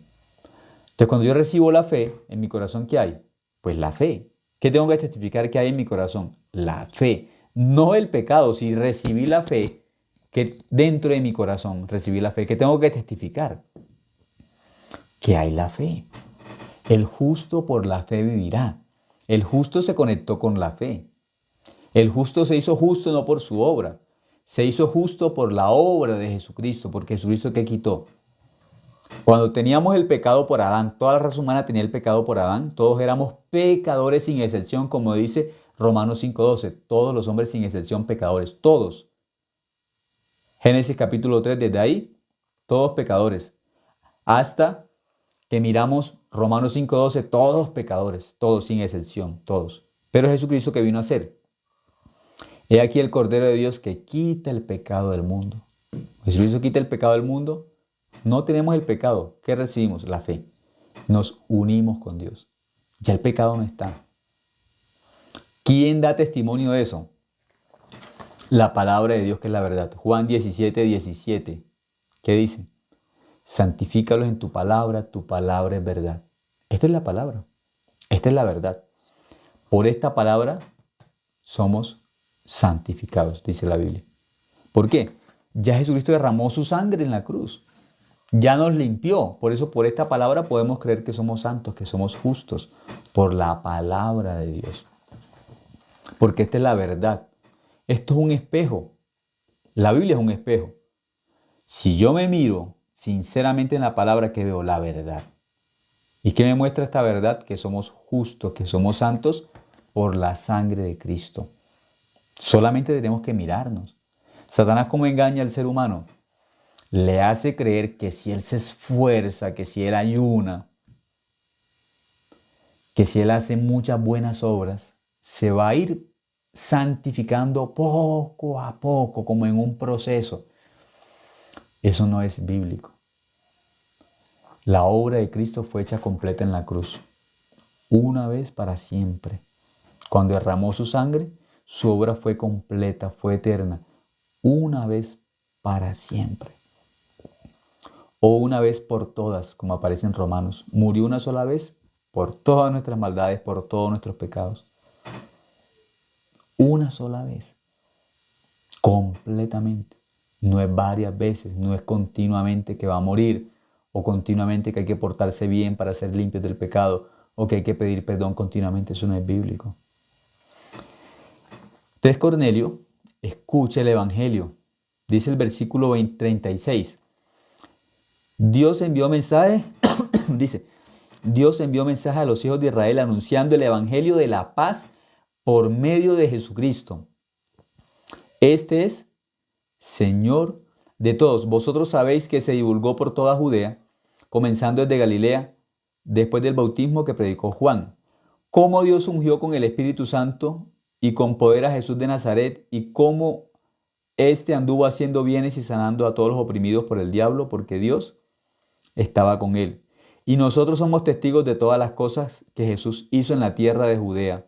Entonces cuando yo recibo la fe, en mi corazón, ¿qué hay? Pues la fe. ¿Qué tengo que testificar que hay en mi corazón? La fe. No el pecado. Si recibí la fe, que dentro de mi corazón recibí la fe, ¿qué tengo que testificar? Que hay la fe. El justo por la fe vivirá. El justo se conectó con la fe. El justo se hizo justo no por su obra. Se hizo justo por la obra de Jesucristo. Porque Jesucristo, ¿qué quitó? Cuando teníamos el pecado por Adán, toda la raza humana tenía el pecado por Adán. Todos éramos pecadores sin excepción, como dice Romanos 5:12. Todos los hombres sin excepción pecadores. Todos. Génesis capítulo 3, desde ahí, todos pecadores. Hasta que miramos Romanos 5:12, todos pecadores, todos sin excepción, todos. Pero Jesucristo, ¿qué vino a hacer? He aquí el Cordero de Dios que quita el pecado del mundo. Jesucristo quita el pecado del mundo. No tenemos el pecado. ¿Qué recibimos? La fe. Nos unimos con Dios. Ya el pecado no está. ¿Quién da testimonio de eso? La palabra de Dios, que es la verdad. Juan 17:17. ¿Qué dice? Santifícalos en tu palabra es verdad. Esta es la palabra. Esta es la verdad. Por esta palabra somos santificados, dice la Biblia. ¿Por qué? Ya Jesucristo derramó su sangre en la cruz. Ya nos limpió. Por eso, por esta palabra podemos creer que somos santos, que somos justos. Por la palabra de Dios. Porque esta es la verdad. Esto es un espejo. La Biblia es un espejo. Si yo me miro sinceramente en la palabra, que veo la verdad. ¿Y qué me muestra esta verdad? Que somos justos, que somos santos por la sangre de Cristo. Solamente tenemos que mirarnos. Satanás, ¿cómo engaña al ser humano? Le hace creer que si él se esfuerza, que si él ayuna, que si él hace muchas buenas obras, se va a ir santificando poco a poco, como en un proceso. Eso no es bíblico. La obra de Cristo fue hecha completa en la cruz, una vez para siempre. Cuando derramó su sangre, su obra fue completa, fue eterna, una vez para siempre. O una vez por todas, como aparece en Romanos. Murió una sola vez por todas nuestras maldades, por todos nuestros pecados. Una sola vez. Completamente. No es varias veces, no es continuamente que va a morir, o continuamente que hay que portarse bien para ser limpios del pecado, o que hay que pedir perdón continuamente. Eso no es bíblico. Entonces Cornelio escucha el Evangelio. Dice el versículo 36. Dios envió mensaje, dice, Dios envió mensaje a los hijos de Israel anunciando el Evangelio de la paz por medio de Jesucristo. Este es Señor de todos. Vosotros sabéis que se divulgó por toda Judea, comenzando desde Galilea, después del bautismo que predicó Juan, cómo Dios ungió con el Espíritu Santo y con poder a Jesús de Nazaret, y cómo éste anduvo haciendo bienes y sanando a todos los oprimidos por el diablo, porque Dios estaba con él. Y nosotros somos testigos de todas las cosas que Jesús hizo en la tierra de Judea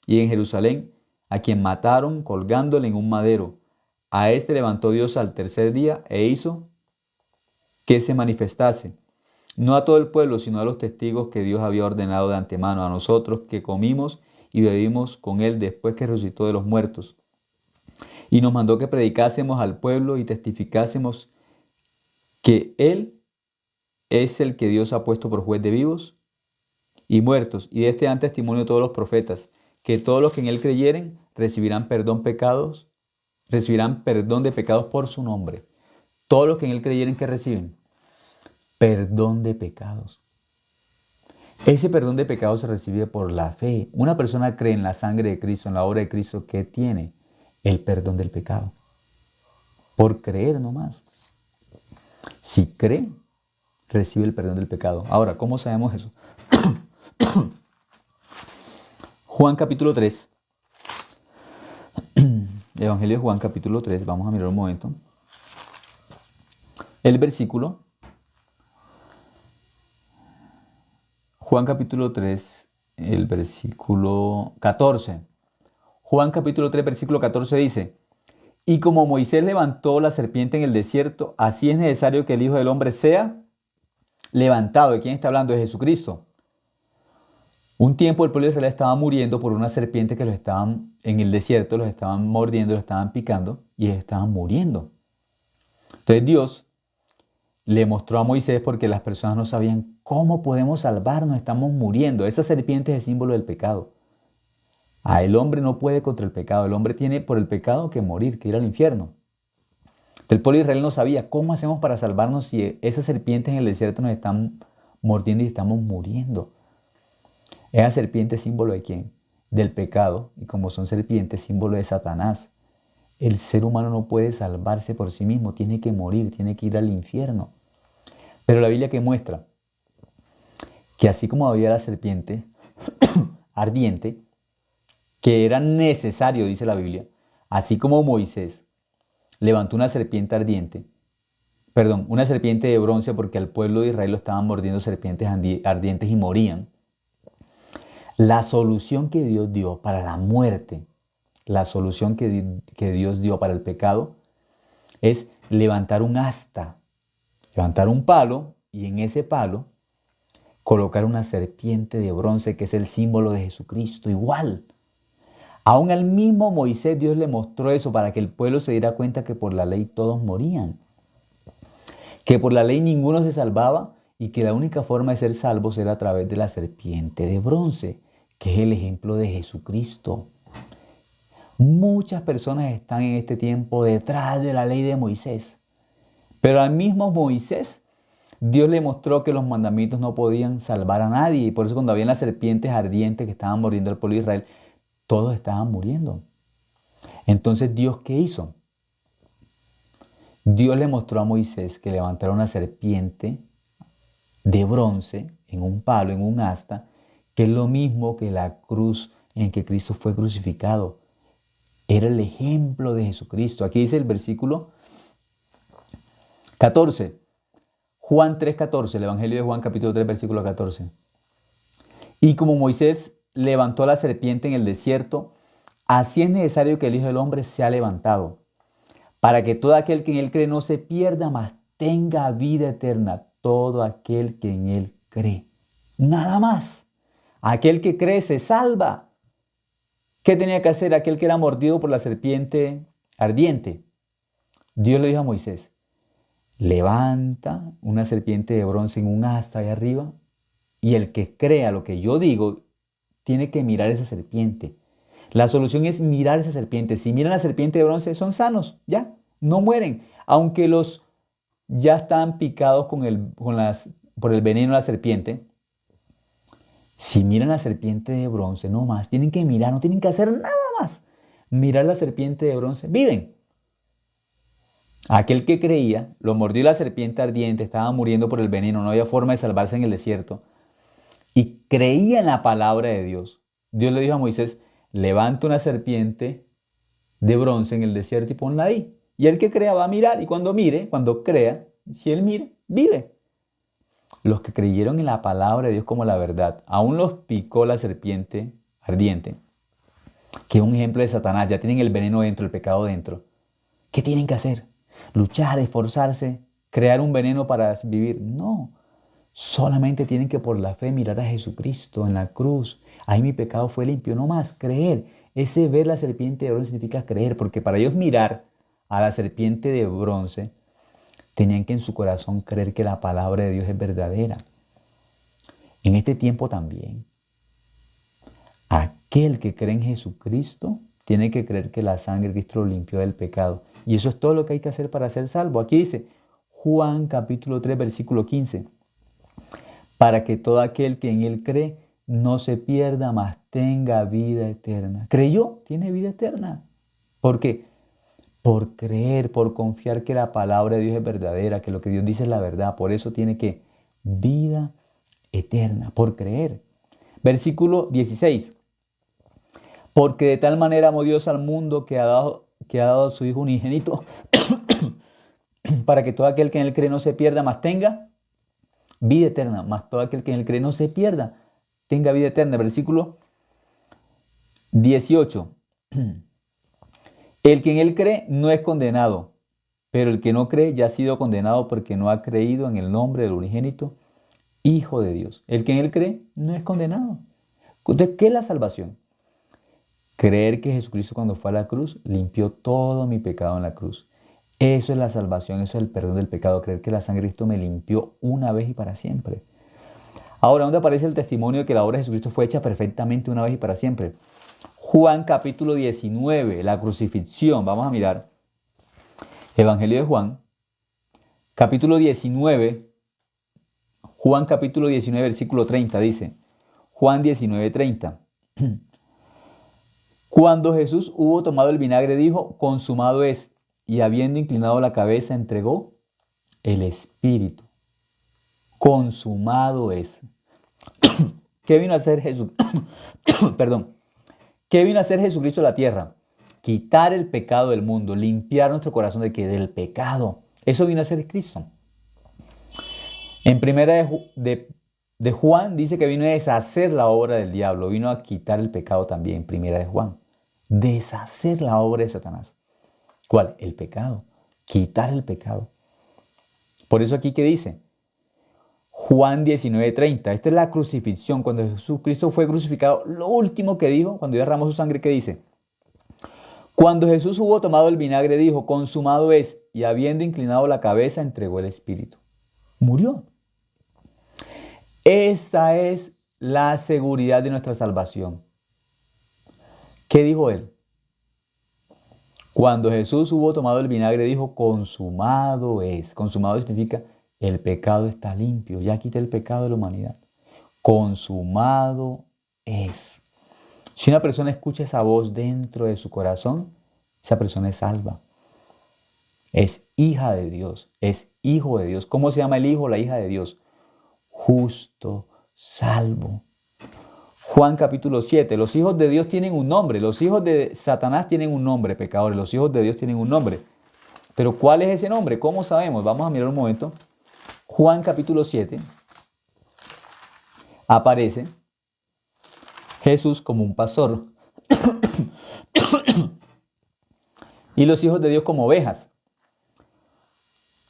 y en Jerusalén, a quien mataron colgándole en un madero. A este levantó Dios al tercer día e hizo que se manifestase, no a todo el pueblo, sino a los testigos que Dios había ordenado de antemano, a nosotros que comimos y bebimos con él después que resucitó de los muertos. Y nos mandó que predicásemos al pueblo y testificásemos que él es el que Dios ha puesto por juez de vivos y muertos, y de este dan testimonio todos los profetas, que todos los que en él creyeren recibirán perdón de pecados por su nombre. Todos los que en él creyeren, que reciben perdón de pecados. Ese perdón de pecados se recibe por la fe. Una persona cree en la sangre de Cristo, en la obra de Cristo, que tiene el perdón del pecado. Por creer nomás. Si cree, recibe el perdón del pecado. Ahora, ¿cómo sabemos eso? Juan capítulo 3. Evangelio de Juan capítulo 3. Vamos a mirar un momento. El versículo. Juan capítulo 3, el versículo 14. Juan capítulo 3, versículo 14 dice: y como Moisés levantó la serpiente en el desierto, así es necesario que el Hijo del Hombre sea levantado. ¿De quién está hablando? De Jesucristo. Un tiempo el pueblo de Israel estaba muriendo por una serpiente que los estaban en el desierto, los estaban mordiendo, los estaban picando y ellos estaban muriendo. Entonces Dios le mostró a Moisés, porque las personas no sabían cómo podemos salvarnos, estamos muriendo. Esa serpiente es el símbolo del pecado. El hombre no puede contra el pecado, el hombre tiene por el pecado que morir, que ir al infierno. El pueblo de Israel no sabía cómo hacemos para salvarnos si esas serpientes en el desierto nos están mordiendo y estamos muriendo. Esa serpiente es símbolo de quién? Del pecado, y como son serpientes, símbolo de Satanás. El ser humano no puede salvarse por sí mismo, tiene que morir, tiene que ir al infierno. Pero la Biblia que muestra que así como había la serpiente ardiente, que era necesario, dice la Biblia, así como Moisés levantó una serpiente ardiente, una serpiente de bronce, porque al pueblo de Israel lo estaban mordiendo serpientes ardientes y morían. La solución que Dios dio para la muerte, la solución que Dios dio para el pecado es levantar un asta, levantar un palo y en ese palo colocar una serpiente de bronce que es el símbolo de Jesucristo. Igual, aún al mismo Moisés Dios le mostró eso para que el pueblo se diera cuenta que por la ley todos morían, que por la ley ninguno se salvaba y que la única forma de ser salvos era a través de la serpiente de bronce, que es el ejemplo de Jesucristo. Muchas personas están en este tiempo detrás de la ley de Moisés, pero al mismo Moisés Dios le mostró que los mandamientos no podían salvar a nadie y por eso cuando habían las serpientes ardientes que estaban muriendo al pueblo de Israel, todos estaban muriendo. Entonces, ¿Dios qué hizo? Dios le mostró a Moisés que levantara una serpiente de bronce en un palo, en un asta, que es lo mismo que la cruz en que Cristo fue crucificado. Era el ejemplo de Jesucristo. Aquí dice el versículo 14. Juan 3:14, el Evangelio de Juan capítulo 3, versículo 14. Y como Moisés levantó la serpiente en el desierto, así es necesario que el Hijo del Hombre sea levantado, para que todo aquel que en él cree no se pierda, mas tenga vida eterna. Todo aquel que en él cree. Nada más. Aquel que cree se salva. ¿Qué tenía que hacer aquel que era mordido por la serpiente ardiente? Dios le dijo a Moisés, levanta una serpiente de bronce en un asta ahí arriba y el que crea lo que yo digo tiene que mirar esa serpiente. La solución es mirar esa serpiente. Si miran la serpiente de bronce son sanos, ya, no mueren. Aunque los ya están picados por el veneno de la serpiente. Si miran la serpiente de bronce, no más, tienen que mirar, no tienen que hacer nada más. Mirar la serpiente de bronce, viven. Aquel que creía, lo mordió la serpiente ardiente, estaba muriendo por el veneno, no había forma de salvarse en el desierto. Y creía en la palabra de Dios. Dios le dijo a Moisés, levanta una serpiente de bronce en el desierto y ponla ahí. Y el que crea va a mirar y cuando mire, cuando crea, si él mire, vive. Los que creyeron en la palabra de Dios como la verdad, aún los picó la serpiente ardiente, que es un ejemplo de Satanás, ya tienen el veneno dentro, el pecado dentro. ¿Qué tienen que hacer? Luchar, esforzarse, crear un veneno para vivir. No, solamente tienen que por la fe mirar a Jesucristo en la cruz. Ahí mi pecado fue limpio, no más, creer. Ese ver la serpiente de bronce significa creer, porque para ellos mirar a la serpiente de bronce, tenían que en su corazón creer que la palabra de Dios es verdadera. En este tiempo también, aquel que cree en Jesucristo tiene que creer que la sangre de Cristo lo limpió del pecado. Y eso es todo lo que hay que hacer para ser salvo. Aquí dice Juan capítulo 3, versículo 15. Para que todo aquel que en él cree no se pierda, mas tenga vida eterna. ¿Creyó? Tiene vida eterna. ¿Por qué? Por creer, por confiar que la palabra de Dios es verdadera, que lo que Dios dice es la verdad. Por eso tiene que vida eterna, por creer. Versículo 16. Porque de tal manera amó Dios al mundo que ha dado a su Hijo unigénito para que todo aquel que en él cree no se pierda, mas tenga vida eterna. Mas todo aquel que en él cree no se pierda, tenga vida eterna. Versículo 18. El que en él cree no es condenado, pero el que no cree ya ha sido condenado porque no ha creído en el nombre del unigénito Hijo de Dios. El que en él cree no es condenado. Entonces, ¿qué es la salvación? Creer que Jesucristo cuando fue a la cruz limpió todo mi pecado en la cruz. Eso es la salvación, eso es el perdón del pecado. Creer que la sangre de Cristo me limpió una vez y para siempre. Ahora, ¿dónde aparece el testimonio de que la obra de Jesucristo fue hecha perfectamente una vez y para siempre? Juan capítulo 19, la crucifixión. Vamos a mirar. Evangelio de Juan, capítulo 19. Juan capítulo 19, versículo 30 dice. Juan 19, 30. Cuando Jesús hubo tomado el vinagre, dijo, consumado es. Y habiendo inclinado la cabeza, entregó el Espíritu. Consumado es. ¿Qué vino a hacer Jesús? Perdón. ¿Qué vino a hacer Jesucristo a la tierra? Quitar el pecado del mundo, limpiar nuestro corazón de que del pecado. Eso vino a hacer Cristo. En primera de de Juan dice que vino a deshacer la obra del diablo, vino a quitar el pecado también, primera de Juan. Deshacer la obra de Satanás. ¿Cuál? El pecado. Quitar el pecado. Por eso aquí que dice, Juan 19:30, esta es la crucifixión, cuando Jesucristo fue crucificado, lo último que dijo, cuando derramó su sangre, ¿qué dice? Cuando Jesús hubo tomado el vinagre, dijo, consumado es, y habiendo inclinado la cabeza, entregó el espíritu. Murió. Esta es la seguridad de nuestra salvación. ¿Qué dijo él? Cuando Jesús hubo tomado el vinagre, dijo, consumado es. Consumado significa, el pecado está limpio, ya quité el pecado de la humanidad. Consumado es. Si una persona escucha esa voz dentro de su corazón, esa persona es salva. Es hija de Dios, es hijo de Dios. ¿Cómo se llama el hijo o la hija de Dios? Justo, salvo. Juan capítulo 7, los hijos de Dios tienen un nombre, los hijos de Satanás tienen un nombre, pecadores, los hijos de Dios tienen un nombre. Pero ¿cuál es ese nombre? ¿Cómo sabemos? Vamos a mirar un momento. Juan capítulo 7, aparece Jesús como un pastor y los hijos de Dios como ovejas.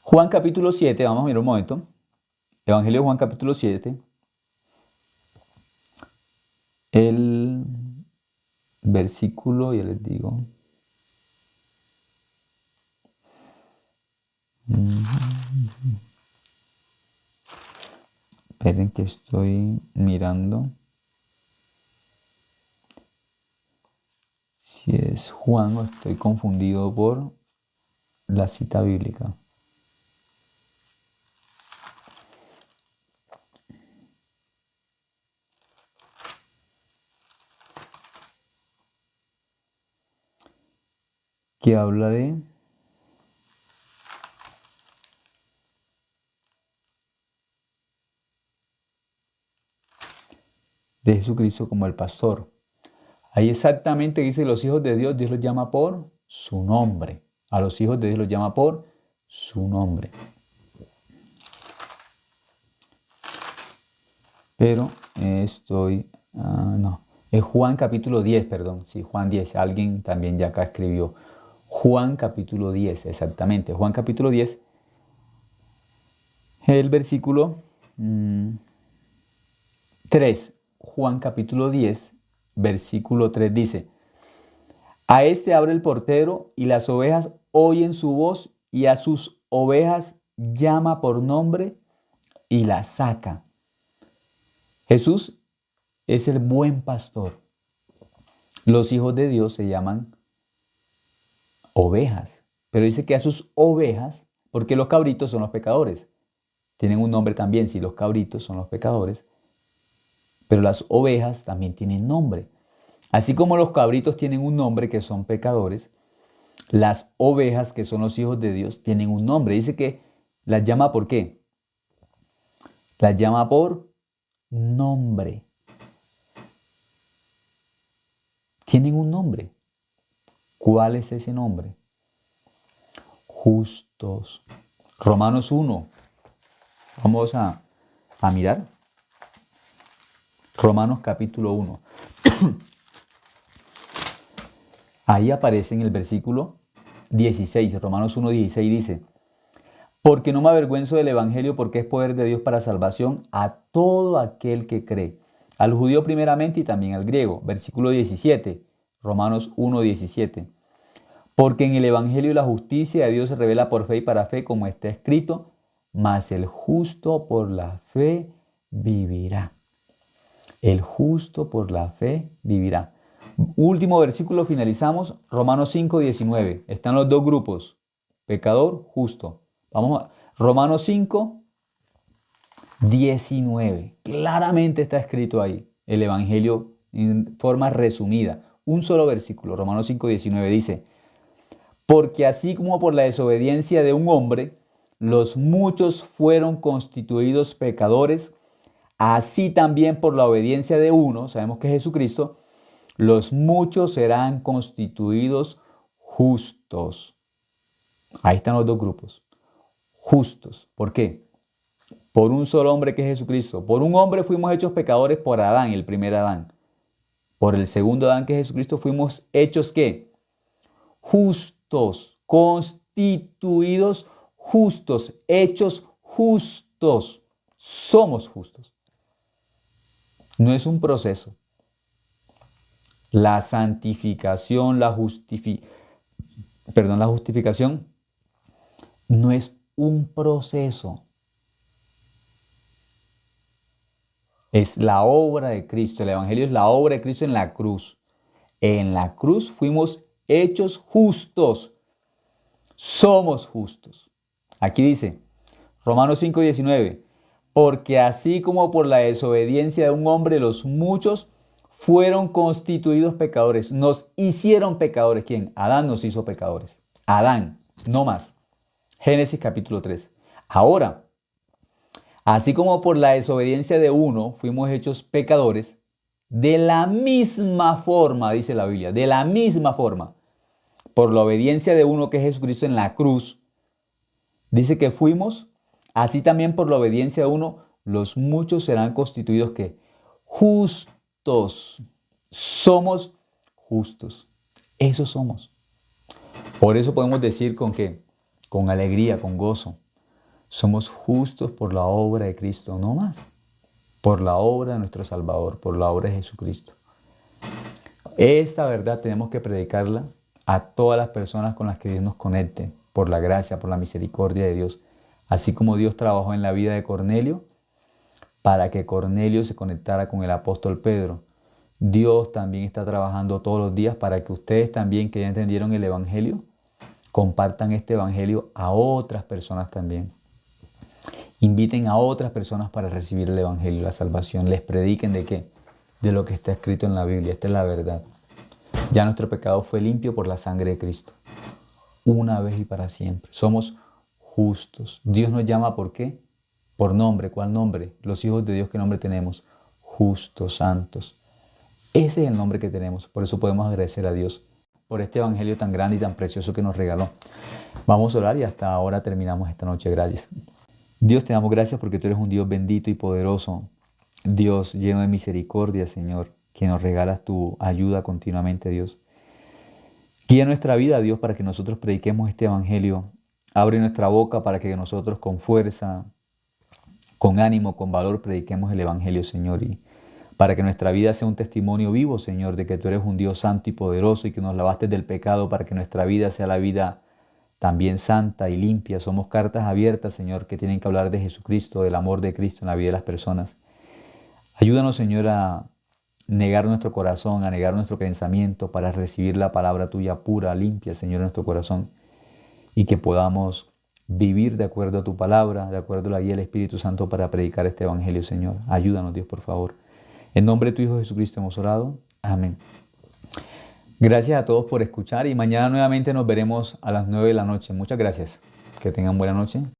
Juan capítulo 7, vamos a mirar un momento. Evangelio de Juan capítulo 7, el versículo, ya les digo. Esperen que estoy mirando. Si es Juan o estoy confundido por la cita bíblica. Que habla de Jesucristo como el pastor. Ahí exactamente dice los hijos de Dios, Dios los llama por su nombre. A los hijos de Dios los llama por su nombre. Pero no, es Juan capítulo 10, perdón. Sí, Juan 10, alguien también ya acá escribió. Juan capítulo 10, exactamente. Juan capítulo 10, el versículo 3. Juan capítulo 10, versículo 3 dice, a este abre el portero y las ovejas oyen su voz y a sus ovejas llama por nombre y las saca. Jesús es el buen pastor. Los hijos de Dios se llaman ovejas, pero dice que a sus ovejas, porque los cabritos son los pecadores. Tienen un nombre también, si los cabritos son los pecadores, pero las ovejas también tienen nombre. Así como los cabritos tienen un nombre que son pecadores, las ovejas que son los hijos de Dios tienen un nombre. Dice que las llama ¿por qué? Las llama por nombre. Tienen un nombre. ¿Cuál es ese nombre? Justos. Romanos 1. Vamos a mirar. Romanos capítulo 1. Ahí aparece en el versículo 16. Romanos 1:16 dice, porque no me avergüenzo del evangelio porque es poder de Dios para salvación a todo aquel que cree. Al judío primeramente y también al griego. Versículo 17. Romanos 1:17. Porque en el evangelio la justicia de Dios se revela por fe y para fe, como está escrito, mas el justo por la fe vivirá. El justo por la fe vivirá. Último versículo, finalizamos. Romanos 5:19. Están los dos grupos. Pecador, justo. Vamos a Romanos 5:19. Claramente está escrito ahí. El evangelio en forma resumida. Un solo versículo. Romanos 5:19 dice, porque así como por la desobediencia de un hombre, los muchos fueron constituidos pecadores, así también por la obediencia de uno, sabemos que es Jesucristo, los muchos serán constituidos justos. Ahí están los dos grupos. Justos. ¿Por qué? por un solo hombre que es Jesucristo. Por un hombre fuimos hechos pecadores por Adán, el primer Adán. Por el segundo Adán que es Jesucristo fuimos hechos ¿qué? Justos, constituidos justos, hechos justos. Somos justos. No es un proceso. La santificación, la justificación no es un proceso. Es la obra de Cristo. El Evangelio es la obra de Cristo en la cruz. En la cruz fuimos hechos justos. Somos justos. Aquí dice, Romanos 5:19, porque así como por la desobediencia de un hombre los muchos fueron constituidos pecadores. Nos hicieron pecadores. ¿Quién? Adán nos hizo pecadores. Adán, no más. Génesis capítulo 3. Ahora, así como por la desobediencia de uno fuimos hechos pecadores, de la misma forma, dice la Biblia, de la misma forma, por la obediencia de uno que es Jesucristo en la cruz, dice que fuimos, así también por la obediencia de uno, los muchos serán constituidos ¿qué? Justos. Somos justos. Eso somos. Por eso podemos decir con qué, con alegría, con gozo. Somos justos por la obra de Cristo, no más. Por la obra de nuestro Salvador, por la obra de Jesucristo. Esta verdad tenemos que predicarla a todas las personas con las que Dios nos conecte, por la gracia, por la misericordia de Dios. Así como Dios trabajó en la vida de Cornelio, para que Cornelio se conectara con el apóstol Pedro. Dios también está trabajando todos los días para que ustedes también, que ya entendieron el Evangelio, compartan este Evangelio a otras personas también. Inviten a otras personas para recibir el Evangelio, la salvación. Les prediquen ¿de qué? De lo que está escrito en la Biblia. Esta es la verdad. Ya nuestro pecado fue limpio por la sangre de Cristo. Una vez y para siempre. Somos justos. Dios nos llama ¿por qué? Por nombre. ¿Cuál nombre? Los hijos de Dios, ¿qué nombre tenemos? Justos, santos. Ese es el nombre que tenemos. Por eso podemos agradecer a Dios por este Evangelio tan grande y tan precioso que nos regaló. Vamos a orar y hasta ahora terminamos esta noche. Gracias. Dios, te damos gracias porque tú eres un Dios bendito y poderoso. Dios lleno de misericordia, Señor, que nos regalas tu ayuda continuamente, Dios. Guía nuestra vida, Dios, para que nosotros prediquemos este Evangelio. Abre nuestra boca para que nosotros con fuerza, con ánimo, con valor, prediquemos el Evangelio, Señor. Y para que nuestra vida sea un testimonio vivo, Señor, de que tú eres un Dios santo y poderoso y que nos lavaste del pecado para que nuestra vida sea la vida también santa y limpia. Somos cartas abiertas, Señor, que tienen que hablar de Jesucristo, del amor de Cristo en la vida de las personas. Ayúdanos, Señor, a negar nuestro corazón, a negar nuestro pensamiento para recibir la palabra tuya pura, limpia, Señor, en nuestro corazón. Y que podamos vivir de acuerdo a tu palabra, de acuerdo a la guía del Espíritu Santo para predicar este Evangelio, Señor. Ayúdanos, Dios, por favor. En nombre de tu Hijo Jesucristo hemos orado. Amén. Gracias a todos por escuchar y mañana nuevamente nos veremos a las 9 de la noche. Muchas gracias. Que tengan buena noche.